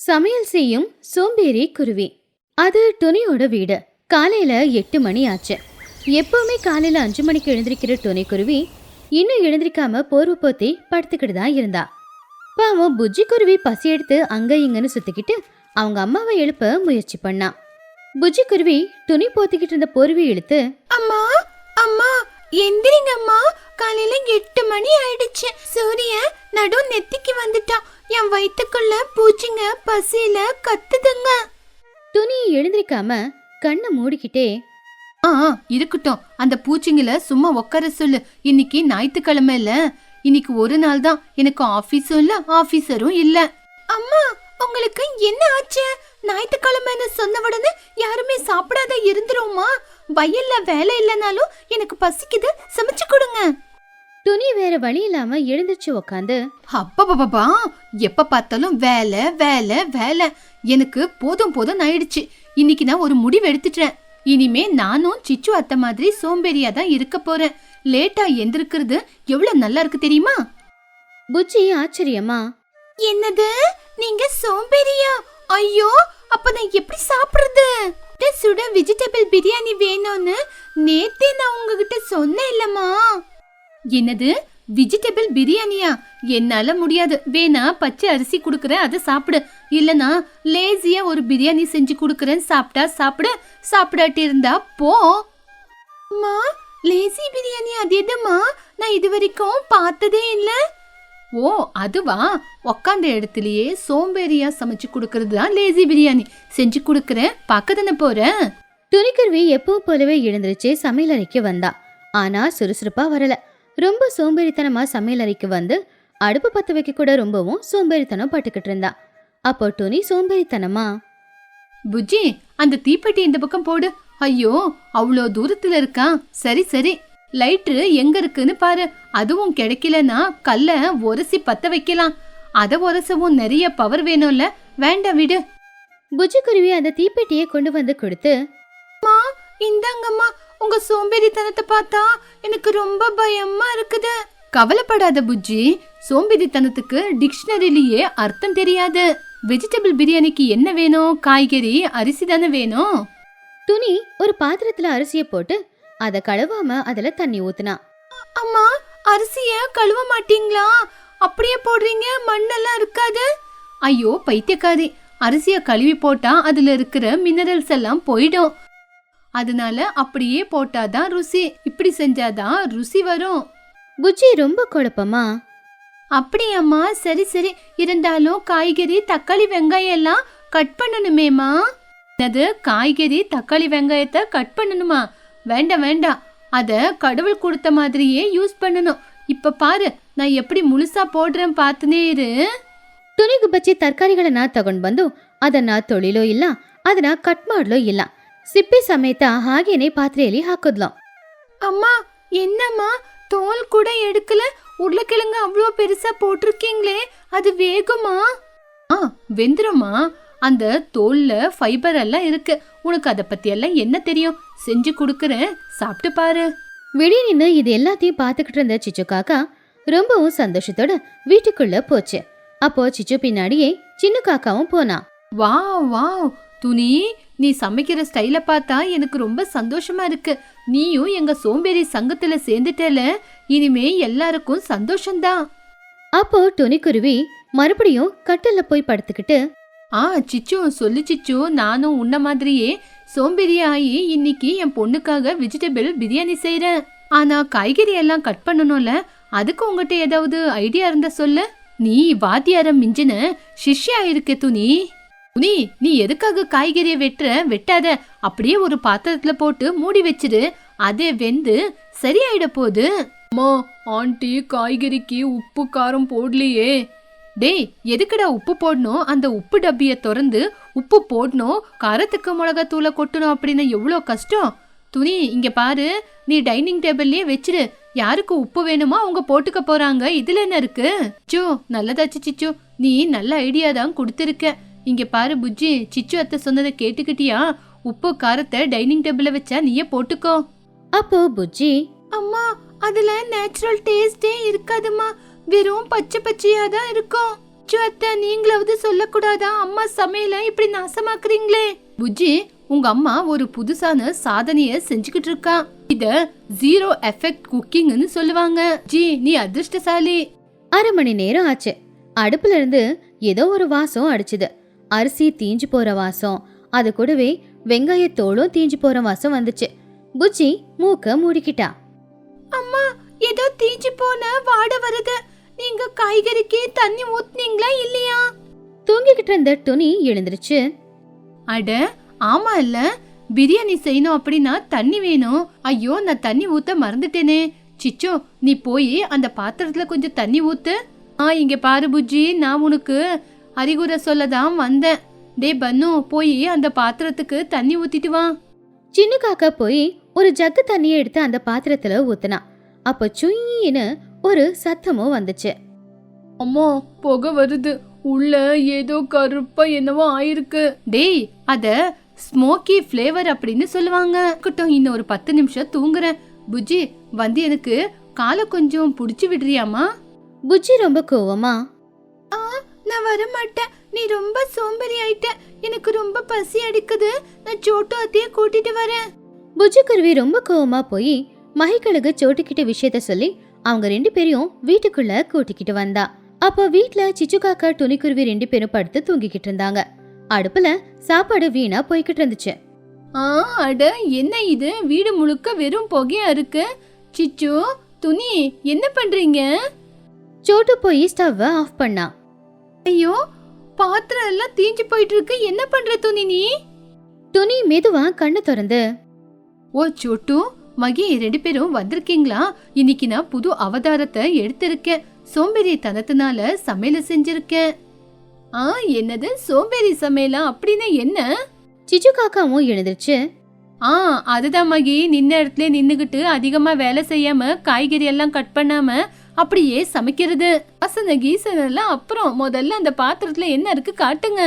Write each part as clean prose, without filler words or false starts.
சமையல் செய்யும் சோம்பேறி குருவி. அது டொனியோட வீடு. காலையில 8 மணி ஆச்சு. எப்பவுமே காலையில 5 மணிக்கு எழுந்திருக்கிற டொனி குருவி இன்னும் எழுந்திருக்காம போர்வை போத்தி படுத்துக்கிட்டு தான் இருந்தா. பாவம் புஜ்ஜி குருவி பசி எடுத்து அங்க இங்கன்னு சுத்திக்கிட்டு அவங்க அம்மாவை எழுப்ப முயற்சி பண்ணா. புஜ்ஜி குருவி துணி போத்திக்கிட்டு இருந்த போர்வை இழுத்து, அம்மா அம்மா எந்திரிங்க அம்மா, காலையில 8 மணி ஆயிடுச்சு. சூரியன் நடு நெத்திக்கு வந்துட்டான். என் வயித்துக்குள்ள பூச்சிங்க பசியில கத்துதுங்க. துணியை எழுந்திருக்காம கண்ணை மூடிக்கிட்டே, இருக்கட்டும், அந்த பூச்சிங்கள சும்மா உட்கார சொல்லு. இன்னைக்கு ஞாயிற்றுக்கிழமை இல்ல, இன்னைக்கு ஒரு நாள் தான். எனக்கு ஆபீஸும் இல்ல ஆபீசரும் இல்ல. அம்மா உங்களுக்கு என்ன ஆச்சு? ஞாயிற்றுக்கிழமைன்னு சொன்ன உடனே யாருமே சாப்பிடாத இருந்துருமா? வயல்ல வேலை இல்லைனாலும் எனக்கு பசிக்குது, சமைச்சு கொடுங்க. துணி வேற வழி இல்லாம எழுந்திருச்சு உக்காந்து, அப்பா எப்ப பார்த்தாலும் வேலை வேலை வேலை. எனக்கு போதும் போதும் ஆயிடுச்சு. இன்னைக்கு நான் ஒரு முடிவு எடுத்துட்டேன். இனிமே நானும் சிச்சு அத்தை மாதிரி சோம்பேறியா தான் இருக்க போறேன். லேட்டா எந்திருக்கிறது எவ்வளவு நல்லா இருக்கு தெரியுமா? புஜ்ஜி ஆச்சரியமா, என்னது நீங்க சோம்பேறியா? ஐயோ, அப்ப நான் எப்படி சாப்பிடுறது? சுட வெஜிடபிள் பிரியாணி வேணும்னு நேத்தே நான் உங்ககிட்ட சொன்னேன் இல்லம்மா. என்னது வெஜிடபிள் பிரியாணியா? என்னால முடியாது. வேணா பச்சை அரிசி குடுக்கறேன், அதை சாப்பிடு. இல்லனா லேசியா ஒரு பிரியாணி செஞ்சு குடுக்கறேன், சாப்பிட்டா சாப்பிடு, சாப்பிடாட்டி இருந்தா போ. அம்மா, லேசி பிரியாணி அது எதுமா? நான் இது வரைக்கும் பார்த்ததே இல்ல. ஓ அதுவா? உக்காந்த இடத்துலயே சோம்பேறியா சமைச்சு குடுக்கறது தான் லேசி பிரியாணி. செஞ்சு குடுக்கறேன், பக்கத்தானே போறேன். துணிக்குருவி எப்பவும் போலவே எழுந்திருச்சு சமையல் அறைக்கு வந்தா. ஆனா சுறுசுறுப்பா வரல. ரொம்ப சோம்பேறித்தனமா சமையல் அறைக்கு வந்து அடுப்பு பத்த வைக்க கூட ரொம்பவும் சோம்பேறித்தனம் பட்டுக்கிட்டு இருந்தா. அப்போ துணி சோம்பேறித்தனமா, புஜ்ஜி அந்த தீப்பெட்டி இந்த பக்கம் போடு. ஐயோ, அவ்வளோ தூரத்துல இருக்கா. சரி சரி, லைட்ரு எங்க இருக்குன்னு பாரு. அதுவும் கிடைக்கலனா கல்ல உரசி பத்த வைக்கலாம். அத உரசவும் நிறைய பவர் வேணும்ல. வேண்டாம் விடு. புஜ்ஜி குருவி அந்த தீப்பெட்டியை கொண்டு வந்து கொடுத்து, இந்தாங்கம்மா, உங்க சோம்பேறித்தனத்தை பார்த்தா எனக்கு ரொம்ப பயமா இருக்குது. கவலைப்படாத புஜ்ஜி, சோம்பேறித்தனத்துக்கு டிக்ஷனரியிலேயே அர்த்தம் தெரியாது. வெஜிடபிள் பிரியாணிக்கு என்ன வேணும்? காய்கறி, அரிசி தானே வேணும். துணி ஒரு பாத்திரத்துல அரிசியை போட்டு அத கழுவாம அதுல தண்ணி ஊத்துனா. அம்மா, அரிசிய கழுவ மாட்டீங்களா? அப்படியே போடுறீங்க, மண்ணெல்லாம் இருக்காது. ஐயோ பைத்தியக்காரி, அரிசிய கழுவி போட்டா அதுல இருக்கிற மினரல்ஸ் எல்லாம் போயிடும். அதனால அப்படியே போட்டாதான் ருசி. இப்படி செஞ்சாதான் ருசி வரும். புஜ்ஜி ரொம்ப குழப்பமா, அப்படியாம்மா? சரி சரி, இருந்தாலும் காய்கறி தக்காளி வெங்காயம் எல்லாம் கட் பண்ணணுமேமா. அது காய்கறி தக்காளி வெங்காயத்தை கட் பண்ணணுமா? வேண்டாம் வேண்டாம், அத கடவுள் கொடுத்த மாதிரியே யூஸ் பண்ணணும். இப்ப பாரு, நான் எப்படி ಮುಳುಸಾ போடுறேன் ಪಾತನೇ ಇರು. ತುನಿಗು ಬಚ್ಚಿ ತರಕಾರಿಗಳನ್ನ ತಗೊಂಡ್ ಬಂದು ಅದನ್ನ ತೊಳಿಲೋ ಇಲ್ಲ, ಅದನ್ನ ಕಟ್ ಮಾಡ್ಲೋ ಇಲ್ಲ. ಸಿಪ್ಪಿ ಸಮೇತ ಹಾಗೇನೆ ಪಾತ್ರೆಯಲ್ಲಿ ಹಾಕಿದ್ಲು. அம்மா, என்னம்மா தோல் கூட எடுக்கல? உருளைக்கிழங்கு அவ்வளோ பெருசா போட்டிருக்கீங்களே, அது வேகுமா? வெந்துருமா? அந்த தோல்ல ஃபைபர் எல்லாம் இருக்கு. உனக்கு அதை பத்தி எல்லாம் என்ன தெரியும்? செஞ்சு கொடுக்கறேன், சாப்பிட்டு பாரு. வெளியே நின்று இது எல்லாத்தையும் பார்த்துக்கிட்டு இருந்த சிச்சு காக்கா ரொம்பவும் சந்தோஷத்தோட வீட்டுக்குள்ள போச்சு. அப்போ சிச்சு பின்னாடியே சின்ன காக்காவும் போனா. வாவ் வாவ் துணி, நீ சமைக்கிற ஸ்டைல பார்த்தா எனக்கு ரொம்ப சந்தோஷமா இருக்கு. நீயும் எங்க சோம்பேறி சங்கத்துல சேர்ந்துட்டல, இனிமே எல்லாருக்கும் சந்தோஷம்தான். அப்போ துணிக்குருவி மறுபடியும் கட்டில போய் படுத்துக்கிட்டு, சிச்சு சொல்லு சிச்சு, நானும் உன்ன மாதிரியே சோம்பேறியாயி இன்னைக்கு என் பொண்ணுக்காக வெஜிடபிள் பிரியாணி செய்யறேன். ஆனா காய்கறி எல்லாம் கட் பண்ணணும்ல, அதுக்கு உங்ககிட்ட ஏதாவது ஐடியா இருந்தா சொல்லு. நீ வாத்தியாரம் மிஞ்சின சிஷ்யா இருக்க துணி. துணி, நீ எதுக்காக காய்கறியை வெட்டாத. அப்படியே ஒரு பாத்திரத்துல போட்டு மூடி வச்சிரு. அதே வெந்து சரியாயிட போகுது. அம்மா, ஆண்டி காய்கறிக்கு உப்பு காரம் போடலையே. டேய், எதுக்குடா உப்பு போடணும்? அந்த உப்பு டப்பிய திறந்து உப்பு போடணும், காரத்துக்கு மிளகாத்தூளை கொட்டணும் அப்படின்னு எவ்வளோ கஷ்டம். துணி, இங்க பாரு, நீ டைனிங் டேபிள்லயே வச்சிரு. யாருக்கு உப்பு வேணுமோ அவங்க போட்டுக்க போறாங்க. இதுல என்ன இருக்கு? சிச்சு, நல்லதாச்சு சிச்சு, நீ நல்ல ஐடியா தான் கொடுத்துருக்க. இங்க பாரு புஜ்ஜி, சிச்சு அத்தை சொன்னதை கேட்டுக்கிட்டியா? உப்பு காரத்தை டைனிங் டேபிள்ல வச்சா நீயே போட்டுக்கோ. அப்போ புஜ்ஜி, அம்மா, அதுல நேச்சுரல் டேஸ்டே இருக்காதுமா, வெறும் பச்சை பச்சையா தான் இருக்கும். அத்தை நீங்களாவது சொல்லக்கூடாதா? அம்மா சமையல இப்படி நாசமாக்குறீங்களே. புஜ்ஜி, உங்க அம்மா ஒரு புதுசான சாதனைய செஞ்சுக்கிட்டு இருக்கா. இத ஜீரோ எஃபெக்ட் குக்கிங்னு சொல்லுவாங்க. ஜி, நீ அதிர்ஷ்டசாலி. அரை மணி நேரம் ஆச்சு. அடுப்புல இருந்து ஏதோ ஒரு வாசம் அடிச்சுது. அரிசி தீஞ்சு போற வாசம், அது கூடவே வெங்காயத்தோளும் தீஞ்சு போற வாசம் வந்துச்சு. புஜ்ஜி மூக்க மூடிக்கிட்டா. அம்மா, ஏதோ தீஞ்சு போன வாடை வருது. நீங்க காய்கறிக்கு தண்ணி ஊத்துனீங்களா இல்லையா? தூங்கிக்கிட்டு இருந்த துணி எழுந்துருச்சு. அட ஆமா இல்ல, பிரியாணி செய்யணும் அப்படின்னா தண்ணி வேணும். ஐயோ, நான் தண்ணி ஊத்த மறந்துட்டேனே. சிச்சோ, நீ போய் அந்த பாத்திரத்துல கொஞ்சம் தண்ணி ஊத்து. இங்க பாரு புஜ்ஜி, நான் உனக்கு அறிகுறை சொல்லதான் வந்தேன். டே பன்னு, போய் அந்த பாத்திரத்துக்கு தண்ணி ஊத்திட்டு வா. சின்ன காக்கா போய் ஒரு ஜக்கு தண்ணியை எடுத்து அந்த பாத்திரத்துல ஊத்துனா. அப்ப சுயின்னு ஒரு சத்தமும் வந்துச்சு. அம்மா, புகை வருது. உள்ள ஏதோ கருப்பா என்னவோ ஆயிருக்கு. டேய், அத ஸ்மோக்கி ஃப்ளேவர் அப்படின்னு சொல்லுவாங்க. இன்னும் ஒரு 10 நிமிஷம் தூங்குறேன். புஜ்ஜி, வந்து எனக்கு காலை கொஞ்சம் புடிச்சு விடுறியாமா? புஜ்ஜி ரொம்ப கோவமா, நான் வர மாட்டேன். நீ ரொம்ப சோம்பேறி ஆயிட்ட. எனக்கு ரொம்ப பசி அடிக்குது. நான் சோட்டு அத்தைய கூட்டிட்டு வரேன். புஜ்ஜி குருவி ரொம்ப கோவமா போய் மகிக்கழுகு சோட்டுக்கிட்ட விஷயத்த சொல்லி அவங்க 2 பேரையும் வீட்டுக்குள்ள கூட்டிக்கிட்டு வந்தா. அப்போ வீட்ல சிச்சு காக்கா துணிக்குருவி 2 பேரும் படுத்து தூங்கிக்கிட்டு இருந்தாங்க. அடுப்புல சாப்பாடு வீணா போய்கிட்டு இருந்துச்சு. அட என்ன இது, வீடு முழுக்க வெறும் புகையா இருக்கு. சிச்சு, துணி, என்ன பண்றீங்க? சோட்டு போய் ஸ்டவ் ஆஃப் பண்ணா. ஐயோ, பாத்திரம் எல்லாம் தீஞ்சு போயிட்டு இருக்கு. என்ன பண்ற துணி நீ? துணி மெதுவா கண்ணு திறந்து, ஓ சோட்டு, மகி 2 பேரும் வந்திருக்கீங்களா? இன்னைக்கு நான் புது அவதாரத்தை எடுத்திருக்கேன். சோம்பேறி தனத்தினால சமையல செஞ்சிருக்கேன். என்னது சோம்பேறி சமையலா? அப்படின்னா என்ன? சிச்சு காக்காவும் எழுந்துருச்சு. அதுதான் மகி, நின்ன இடத்துல நின்னுகிட்டு அதிகமா வேலை செய்யாம காய்கறி எல்லாம் கட் பண்ணாம அப்படியே சமைக்கிறது. வாசனை கீசனெல்லாம் அப்புறம், முதல்ல அந்த பாத்திரத்துல என்ன இருக்கு காட்டுங்க.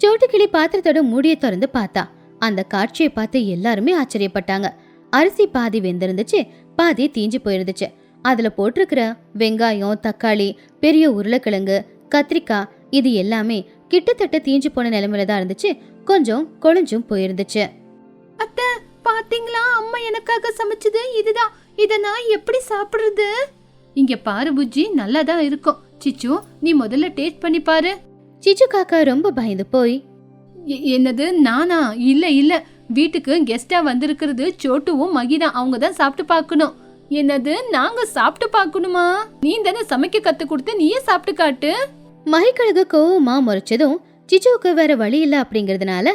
சோட்டு கிளி பாத்திரத்தோட மூடியை திறந்து பார்த்தா. அந்த காட்சியை பார்த்து எல்லாருமே ஆச்சரியப்பட்டாங்க. அரிசி பாதி வெந்திருந்துச்சு, பாதி தீஞ்சு போயிருந்துச்சு. அதுல போட்டிருக்கிற வெங்காயம், தக்காளி, பெரிய உருளைக்கிழங்கு, கத்திரிக்காய், இது எல்லாமே கிட்டத்தட்ட தீஞ்சு போன நிலைமையில தான் இருந்துச்சு. கொஞ்சம் கொழுஞ்சும் போயிருந்துச்சு. அத்தை, பாத்தீங்களா, அம்மா எனக்காக சமைச்சது இதுதான். இத நான் எப்படி சாப்பிடுறது? இங்க பாரு புஜ்ஜி, நல்லாதான் இருக்கும். சிச்சு, நீ முதல்ல டேஸ்ட் பண்ணி பாரு. சிச்சு காக்கா ரொம்ப பயந்து போய், என்னது நானா? இல்ல இல்ல, வீட்டுக்கு கெஸ்டா வந்திருக்கிறது சோட்டுவும் மகிதான். அவங்க தான் சாப்பிட்டு பாக்கணும். என்னது, நாங்க சாப்பிட்டு பாக்கணுமா? நீ தானே சமைக்க கத்து கொடுத்து, நீயே சாப்பிட்டு காட்டு. மகிக்கழுகு கோவமா முறைச்சதும் சிச்சுவுக்கு வேற வழி இல்ல அப்படிங்கறதுனால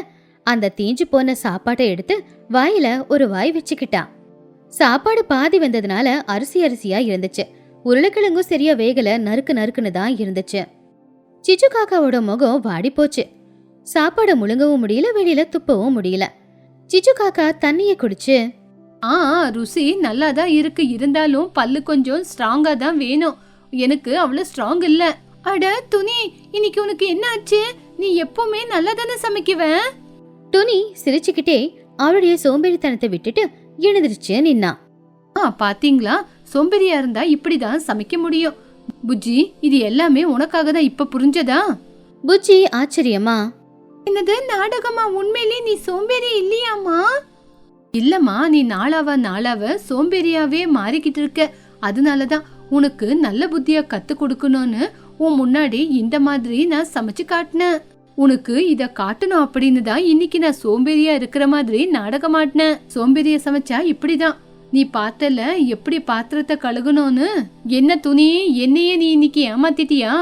அந்த தீஞ்சு போன சாப்பாட்டை எடுத்து வாயில ஒரு வாய் வச்சுக்கிட்டா. சாப்பாடு பாதி வந்ததுனால அரிசி அரிசியா இருந்துச்சு. உருளைக்கிழங்கும் சரியா வேகல, நறுக்கு நறுக்குன்னு தான் இருந்துச்சு. சிச்சு காக்காவோட முகம் வாடி போச்சு. சாப்பாடை முழுங்கவும் முடியல, வெளியில துப்பவும் முடியல. சிச்சு காக்கா தண்ணிய குடிச்சு, ருசி நல்லாதான் இருக்கு. இருந்தாலும் பல்லு கொஞ்சம் ஸ்ட்ராங்கா தான் வேணும். எனக்கு அவ்வளவு ஸ்ட்ராங் இல்ல. அட துணி, இன்னைக்கு உனக்கு என்ன ஆச்சு? நீ எப்பவுமே நல்லா தானே சமைக்குவ. துணி சிரிச்சுக்கிட்டே அவளுடைய சோம்பேறித்தனத்தை விட்டுட்டு எழுந்திருச்சு நின்னா. பாத்தீங்களா, சோம்பேறியா இருந்தா இப்படிதான் சமைக்க முடியும். புஜ்ஜி, இது எல்லாமே உனக்காக தான். இப்ப புரிஞ்சதா? புஜ்ஜி ஆச்சரியமா, என்னது நாடகமா? உண்மையிலே நீ சோம்பேறி இல்லையாமா? இல்லம்மா, நீ நாளாவ சோம்பேறியாவே மாறிக்கிட்டு இருக்க. அதனாலதான் உனக்கு நல்ல புத்தியா கத்து கொடுக்கணும்னு உன் முன்னாடி இந்த மாதிரி நான் சமைச்சு காட்டினேன். உனக்கு இத காட்டணும் அப்படின்னு தான் இன்னைக்கு நான் சோம்பேறியா இருக்கிற மாதிரி நாடகம் ஆட்டினேன். சோம்பேறிய சமைச்சா இப்படிதான். நீ பார்த்தல எப்படி பாத்திரத்தை கழுகணும்னு. என்ன துணி, என்னையே நீ இன்னைக்கு ஏமாத்திட்டியா?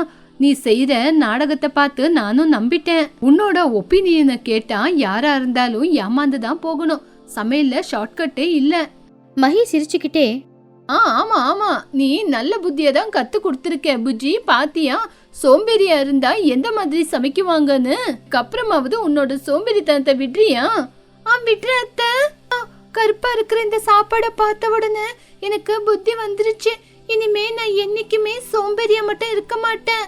நீ செய்யற நாடகத்தை பார்த்து நானும் நம்பிட்டேன். உன்னோட ஒப்பீனியனை கேட்டா யாரா இருந்தாலும் ஏமாந்துதான் போகணும். சமையல்ல ஷார்ட்கட்டே இல்ல. மகி சிரிச்சுக்கிட்டே, ஆமா ஆமா, நீ நல்ல புத்திய தான் கத்து கொடுத்திருக்க புஜ்ஜி. பாத்தியா, சோம்பேறியா இருந்தா எந்த மாதிரி சமைக்குவாங்கன்னு. அப்புறமாவது உன்னோட சோம்பேறித்தனத்தை விடுறியா? விடுற அத்தை. கருப்பா இருக்கிற இந்த சாப்பாடை பார்த்த உடனே எனக்கு புத்தி வந்துருச்சு. இனிமே நான் என்னைக்குமே சோம்பேறியா மட்டும் இருக்க மாட்டேன்.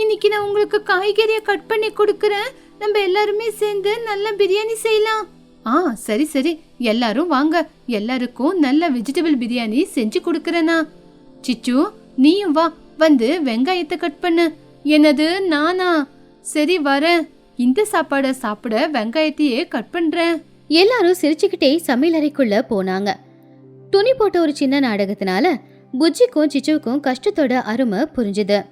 இன்னைக்கு நான் உங்களுக்கு காய்கறியை கட் பண்ணி கொடுக்கறேன். நம்ம எல்லாருமே சேர்ந்து நல்ல பிரியாணி செய்யலாம். சரி சரி, எல்லாரும் வாங்க. எல்லாருக்கும் நல்ல வெஜிடபிள் பிரியாணி செஞ்சு கொடுக்கறேனா. சிச்சு, நீயும் வா, வந்து வெங்காயத்தை கட் பண்ணு. என்னது நானா? சரி வரேன். இந்த சாப்பாடை சாப்பிட வெங்காயத்தையே கட் பண்றேன். எல்லாரும் சிரிச்சுக்கிட்டே சமையலறைக்குள்ள போனாங்க. துணி போட்ட ஒரு சின்ன நாடகத்தினால புஜ்ஜிக்கும் சிச்சுவுக்கும் கஷ்டத்தோட அருமை புரிஞ்சுது.